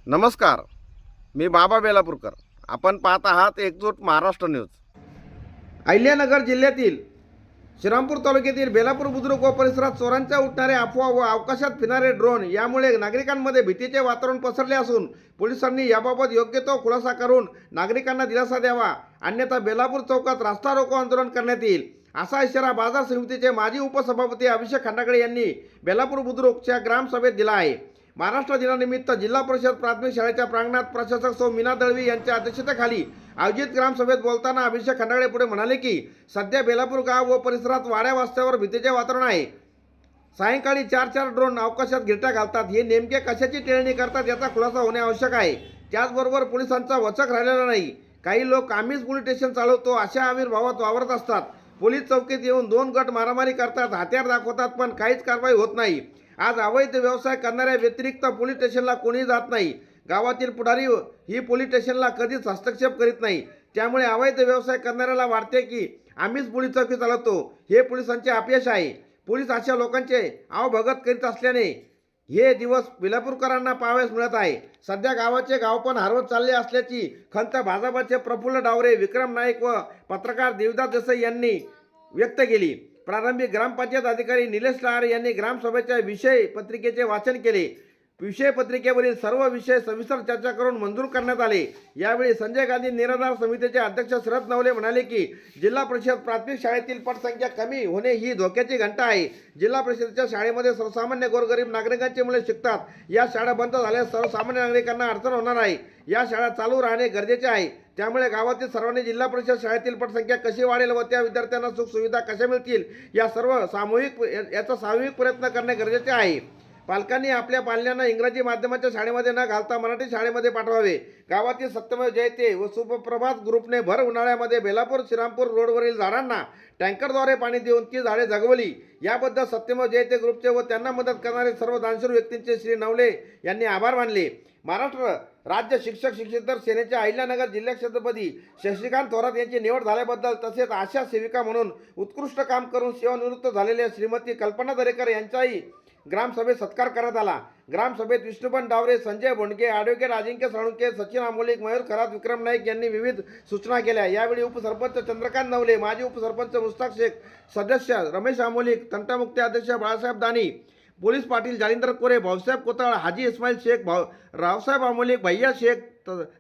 नमस्कार, मी बाबा बेलापूरकर. आपण पाहत आहात एकजूट महाराष्ट्र न्यूज. अहिल्यानगर जिल्ह्यातील श्रीरामपूर तालुक्यातील बेलापूर बुद्रुक व परिसरात चोरांच्या उठणारे अफवा व अवकाशात फिरणारे ड्रोन यामुळे नागरिकांमध्ये भीतीचे वातावरण पसरले असून पोलिसांनी याबाबत योग्य तो खुलासा करून नागरिकांना दिलासा द्यावा, अन्यथा बेलापूर चौकात रास्ता रोको आंदोलन करण्यात येईल, असा इशारा बाजार समितीचे माजी उपसभापती अभिषेक खंडागळे यांनी बेलापूर बुद्रुकच्या ग्रामसभेत दिला आहे. महाराष्ट्र दिनानिमित्त जिल्हा परिषद प्राथमिक शाळेच्या प्रांगणात प्रशासक सौ मीना दळवी यांच्या अध्यक्षतेखाली आयोजित ग्रामसभेत बोलताना अभिषेक खंडागळे पुढे म्हणाले की सध्या बेलापूर गाव व परिसरात वाड्या वस्त्यावर भीतीचे वातावरण आहे. सायंकाळी 4 ड्रोन अवकाशात गिरट्या घालतात. हे नेमके कशाची टेळणी करतात याचा खुलासा होणे आवश्यक आहे. त्याचबरोबर पोलिसांचा वचक राहिलेला नाही. काही लोक आम्हीच पोलीस स्टेशन चालवतो अशा आविर्भावात वावरत असतात. पोलीस चौकीत येऊन 2 गट मारामारी करतात, हत्यार दाखवतात, पण काहीच कारवाई होत नाही. आज अवैध व्यवसाय करणाऱ्या व्यतिरिक्त पोलीस स्टेशनला कोणी जात नाही. गावातील पुढारी ही पोलीस स्टेशनला कधीच हस्तक्षेप करीत नाही. त्यामुळे अवैध व्यवसाय करणाऱ्याला वाटते की आम्हीच पोलीस चौकी चालवतो. हे पोलिसांचे अपयश आहे. पोलीस अशा लोकांचे आवभगत करीत असल्याने हे दिवस बेलापूरकरांना पाहावयास मिळत आहे. सध्या गावाचे गावपण हरवत चालले असल्याची खंत भाजपाचे प्रफुल्ल डावरे, विक्रम नाईक व पत्रकार देवदास देसाई यांनी व्यक्त केली. प्रारंभी ग्रामपंचायत अधिकारी निलेश लहार यांनी ग्रामसभेच्या विषय पत्रिकेचे वाचन केले. विषय पत्रिकेवरील सर्व विषय सविस्तर चर्चा करून मंजूर करण्यात आले. यावेळी संजय गांधी निराधार समितीचे अध्यक्ष शरद नवले म्हणाले की जिल्हा परिषद प्राथमिक शाळेतील पटसंख्या कमी होणे ही धोक्याची घंटा आहे. जिल्हा परिषदेच्या शाळेमध्ये सर्वसामान्य गोरगरीब नागरिकांची मुले शिकतात. या शाळा बंद झाल्यास सर्वसामान्य नागरिकांना अडचण होणार आहे. या शाळा चालू राहणे गरजेचे आहे. त्यामुळे गावातील सर्वांनी जिल्हा परिषद शाळेतील पटसंख्या कशी वाढेल व त्या विद्यार्थ्यांना सुखसुविधा कशा मिळतील याचा सामूहिक प्रयत्न करणे गरजेचे आहे. पालकांनी आपल्या पाल्यांना इंग्रजी माध्यमाच्या शाळेमध्ये न घालता मराठी शाळेमध्ये पाठवावे. गावातील सत्यमेव जयते व सुप्रभात ग्रुपने भर उन्हाळ्यामध्ये बेलापूर श्रीरामपूर रोडवरील झाडांना टँकरद्वारे पाणी देऊन ती झाडे जगवली. याबद्दल सत्यमेव जयते ग्रुपचे व त्यांना मदत करणारे सर्व दानशूर व्यक्तींचे श्री नवले यांनी आभार मानले. महाराष्ट्र राज्य शिक्षक शिक्षकेतर सेनेच्या अहिल्यानगर जिल्हा क्षेत्रपती शशिकांत थोरात यांची निवड झाल्याबद्दल तसेच आशा सेविका म्हणून उत्कृष्ट काम करून सेवानिवृत्त झालेल्या श्रीमती कल्पना दरेकर यांचाही ग्रामसभेत सत्कार करण्यात आला. ग्रामसभेत विष्णुपन डावरे, संजय बोंडके, ॲडव्होकेट अजिंक्य साळुंके, सचिन आमोलिक, मयूर खरात, विक्रम नाईक यांनी विविध सूचना केल्या. यावेळी उपसरपंच चंद्रकांत नवले, माजी उपसरपंच मुस्ताक शेख, सदस्य रमेश आमोलिक, तंटामुक्ती अध्यक्ष बाळासाहेब दानी, पोलीस पाटील जालिंदर कोरे, भाऊसाहेब कोताळ, हाजी इस्माईल शेख, रावसाहेब आमोलिक, भैया शेख,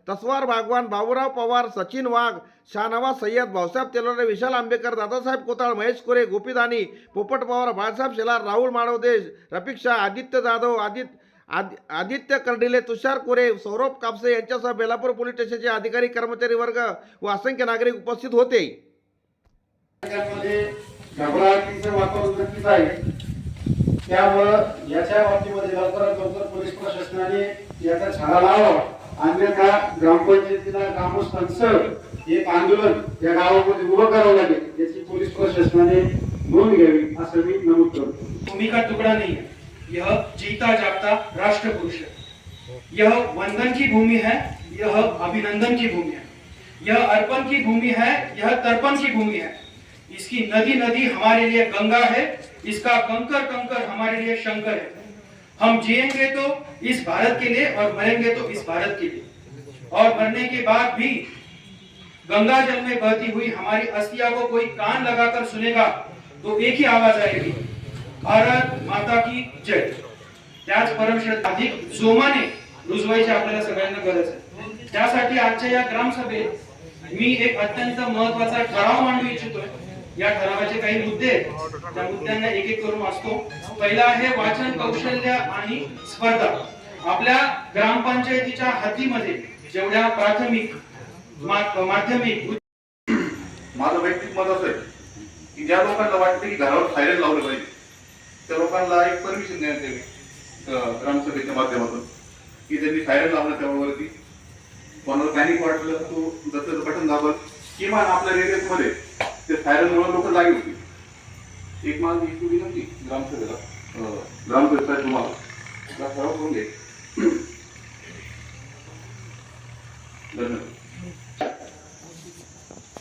तस्वार बागवान, बाबूराव पवार, सचिन वाघ, शाहनवाज सय्यद, भाऊसाहेब तेलोरे, विशाल आंबेकर, दादासाहेब कोताळ, महेश कोरे, गोपी दानी, पोपट पवार, बाळासाहेब शेलार, राहुल माळवदे, रफिक शाह, आदित्य जाधव, आदित्य कर्डिले, तुषार कोरे, सौरभ कापसे यांच्यासह बेलापूर पोलीस स्टेशनचे अधिकारी, कर्मचारी वर्ग व असंख्य नागरिक उपस्थित होते. त्यामुळं याच्या बाबतीमध्ये लवकरात लवकर पोलीस प्रशासनाने याचा छाडा लावावा, अन्यथा ग्रामपंचायतीला ग्रामस्थांचं एक आंदोलन या गावामध्ये उभं करावं लागेल. याची पोलीस प्रशासनाने नोंद घ्यावी असं मी नमूद करतो. भूमि का टुकड़ा नहीं है, यह जीता जागता राष्ट्र पुरुष है. यह वंदन की भूमि है, यह अभिनंदन की भूमि है, यह अर्पण की भूमि है, यह तर्पण की भूमि है. इसकी नदी नदी हमारे लिए गंगा है, इसका कंकर कंकर हमारे लिए शंकर है. हम जिएंगे तो इस भारत के लिए और मरेंगे तो इस भारत के लिए. और मरने के बाद भी गंगा जल में बहती हुई हमारी अस्थियां को कोई कान लगाकर सुनेगा तो एक ही आवाज आएगी, भारत माता की जय. त्याच परमश्रद्धा अधिक जोमाने रुजवायची आपल्याला सगळ्यांना गरज आहे. त्यासाठी आजच्या या ग्रामसभेत मी एक अत्यंत महत्त्वाचा ठराव मांडू इच्छितोय. या ठरावाचे काही मुद्दे आहेत, त्या मुद्द्यांना एक एक करून वाचतो. पहिला आहे वाचन कौशल्य आणि स्पर्धा. आपल्या ग्रामपंचायतीच्या हद्दीमध्ये जेवढ्या प्राथमिक, माध्यमिक, माझं वैयक्तिक मत असं आहे की ज्या लोकांना वाटते की घरावर सायरन लावलं पाहिजे त्या लोकांना एक परमिशन देण्यात यावी ग्रामसभेच्या माध्यमातून की त्यांनी सायरन लावलं त्यावरती. कोणाला पॅनिक वाटलं तो जसं बटन दाबत किमान आपल्या रेडियसमध्ये ते सायरन मुळे लोक जागी होती. एक माझी इच्छू विनंती ग्रामसभेला, ग्रामसभेचा तुम्हाला ठराव करून घे. धन्यवाद.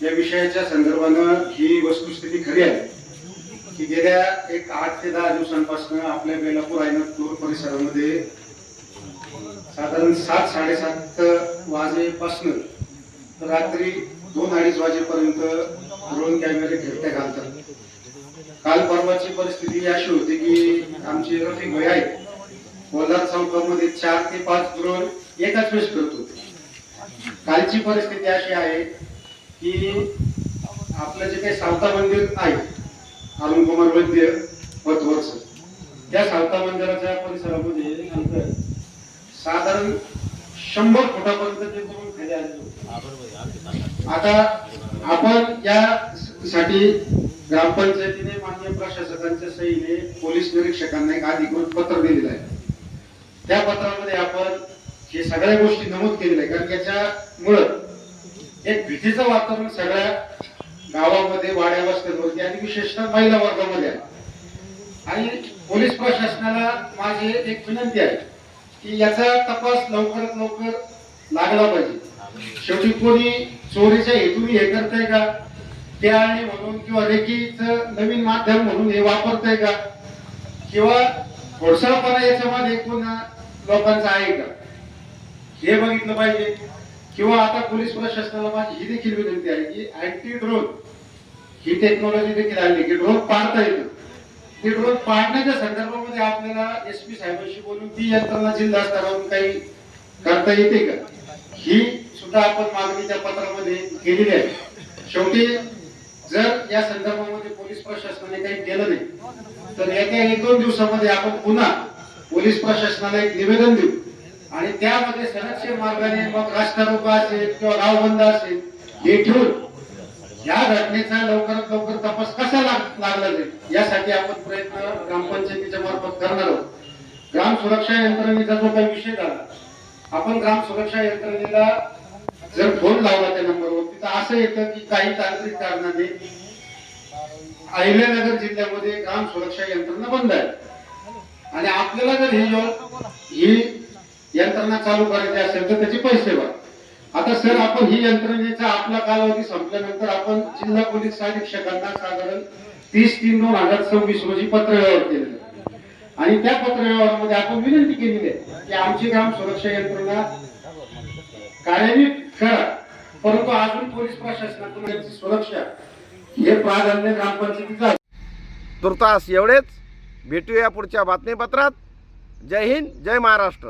या विषयाच्या संदर्भानं ही वस्तुस्थिती खरी आहे की गेल्या एक 8 ते 10 दिवसांपासून आपल्या बेलापूर आयनपूर परिसरामध्ये साधारण 7-7:30 वाजेपासून रात्री 2-2:30 वाजेपर्यंत ड्रोन कॅमेरे फिरत्या घालतात. काल परवाची परिस्थिती अशी होती की आमचे रफिक भाई आहेत, कोलार चौकामध्ये 4 ते 5 ड्रोन एकाच वेळेस फिरत होते. कालची परिस्थिती अशी आहे की आपलं जे काही सावता मंदिर आहे अरुण कुमार वैद्य पथवर्ष, त्या सावता मंदिराच्या परिसरामध्ये अंतर साधारण 100 फुटापर्यंत ते करून खाली आले होते. आता आपण यासाठी ग्रामपंचायतीने माननीय प्रशासकांच्या सहीने पोलीस निरीक्षकांना एक अधिकृत पत्र दिलेलं आहे. त्या पत्रामध्ये आपण हे सगळ्या गोष्टी नमूद केलेल्या आहे, कारण याच्यामुळं एक भीतीचं वातावरण सगळ्या गावामध्ये, वाड्या वस्त्यांवरती आणि विशेषतः महिला वर्गामध्ये आहे. आणि पोलीस प्रशासनाला माझी एक विनंती आहे की याचा तपास लवकरात लवकर लागला पाहिजे. शेवटी कोणी चोरीच्या हेतूने हे करतंय का, त्याने म्हणून किंवा रेकीचं नवीन माध्यम म्हणून हे वापरतंय का, किंवा घोडसाळपणा याच्यामध्ये कोणा लोकांचा आहे का, हे बघितलं पाहिजे. किंवा आता पोलीस प्रशासनाला माझी ही देखील विनंती आहे की अँटी ड्रोन ही टेक्नॉलॉजी देखील आली की ड्रोन पाडता येतं. ते ड्रोन पाडण्याच्या संदर्भामध्ये आपल्याला SP साहेबांशी बोलून ती यंत्रणा जिल्हा स्तरावरून काही करता येते का, ही सुद्धा आपण मागणी त्या पत्रामध्ये केलेली आहे. शेवटी जर या संदर्भामध्ये पोलीस प्रशासनाने काही केलं नाही तर येत्या 1-2 दिवसामध्ये आपण पुन्हा पोलीस प्रशासनाला एक निवेदन देऊ आणि त्यामध्ये संरक्षण मार्गाने मग रास्ता रोको असेल किंवा गाव बंद असेल हे ठेवून या घटनेचा लवकरात लवकर तपास कसा लागला जाईल यासाठी आपण प्रयत्न ग्रामपंचायतीच्या मार्फत करणार आहोत. ग्राम सुरक्षा यंत्रणेचा जो काही विषय झाला, आपण ग्राम सुरक्षा यंत्रणेला जर फोन लावला त्या नंबरवर तिथं असं येतं की काही तांत्रिक कारणाने अहिल्यानगर जिल्ह्यामध्ये ग्राम सुरक्षा यंत्रणा बंद आहे आणि आपल्याला जर ही यंत्रणा चालू करायची असेल तर त्याचे पैसे भरा. आता सर आपण ही यंत्रणेचा आपला कालावधी संपल्यानंतर आपण जिल्हा पोलीस अधीक्षकांना साधारण 30/3/2026 रोजी पत्र व्यवहार केलेला आहे आणि त्या पत्र व्यवहारामध्ये आपण विनंती केलेली आहे की आमची ग्राम सुरक्षा यंत्रणा कार्यान्वित करा, परंतु अजून पोलीस प्रशासनातून याची सुरक्षा हे प्राधान्य ग्रामपंचायतीचं आहे. तुर्तास एवढेच. भेटूया पुढच्या बातमीपत्रात. जय हिंद, जय महाराष्ट्र.